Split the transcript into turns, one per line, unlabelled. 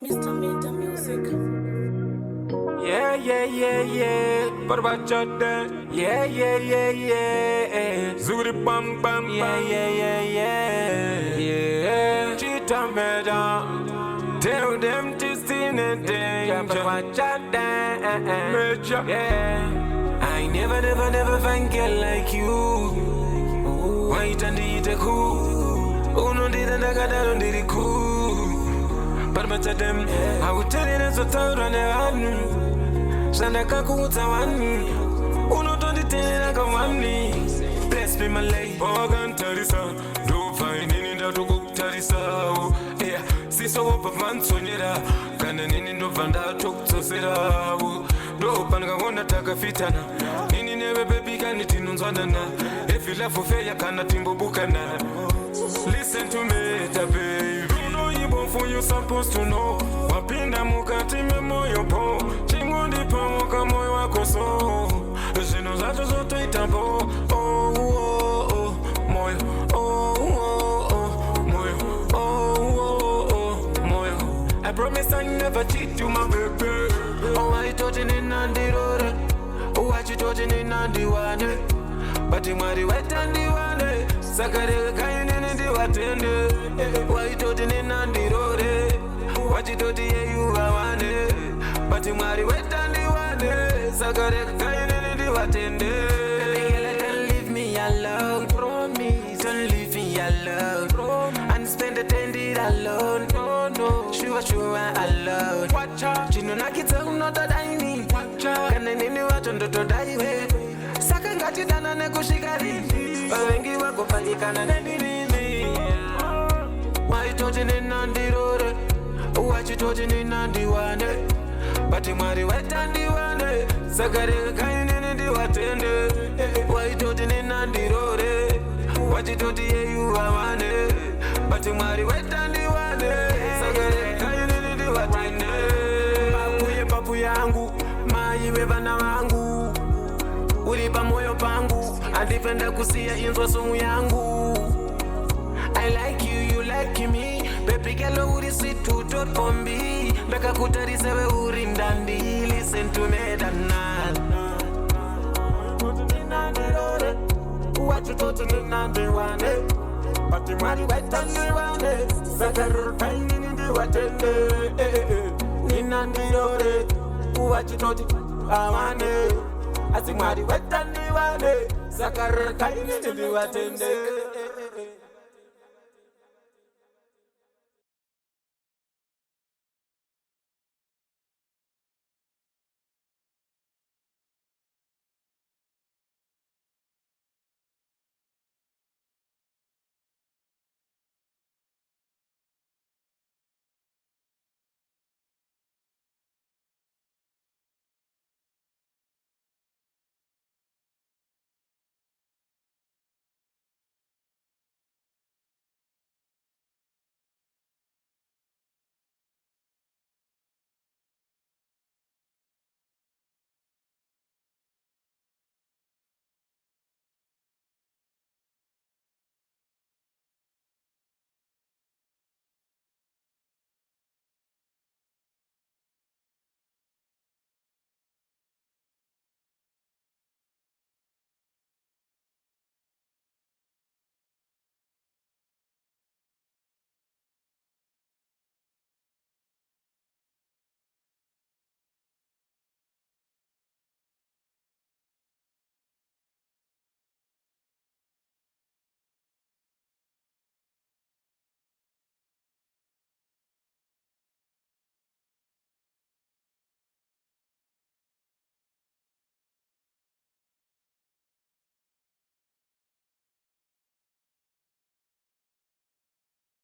Mr. Meta Music.
Yeah. What about your dad? Yeah. Zuri bam bam. Yeah. Cheetah meda. Tell them to see the danger. What your dad? Major. Yeah. I never find girl like you. White and the cool. Oh no, didn't I got on the cool. But much of them, I would tell you that's what I run around. Pandakakutarisa, uno don't detain like a wamni. Bless me, my lady. Pandakakutarisa, do find any that to cook Tarisa. Yeah, see so up of man, Sonera. Can any no vanda took to Sera. Do Pandakakona Takafitana. Nini never baby can it in Zandana. If you love for fair, you cannot timbo bukana. Listen to me, baby. For you supposed to know wapinda mukati memoyo po chingundi pamoka moyo wako so zino zato zote itambo moyo moyo I promise I never cheat you my baby. Oh I told you nandi rore I told you nandi wane but you mari wet and wane sakare kaini ndi watende why told you nandi rore what you told you wane but you mari wet and wane sakare kaini ndi watende. Don't leave me alone, promise. Don't leave me alone, and spend the day alone. No, sure alone. Watch out, you know nakita unota daini. Watch out, kana nini watu ndoto daiwe. Saka ngati dana nekushikari. Wengi wako panikana nini. Why told you nandi rore? What you told you nandi wane? But you mari wet and wane. Sakare kaini ndi watende. Why told you nandi rore? What you told you wane? But you mari wet and wane. Sakare kaini ndi watende. Papu yangu, maiwe bana wangu. Ulipa moyo pangu, andipenda kusia inzo songu yangu. I like you, you like me. Baby girl, uri sweet to talk for me. Pandakakutarisa we Wendandi. Listen to me, Dana. What you told me, Nandi wane. But you mari wet and wane. Sakaru kaini ndi watende. Nandi rore. What you told me, wane. Asimari wet and wane. Sakaru kaini ndi watende.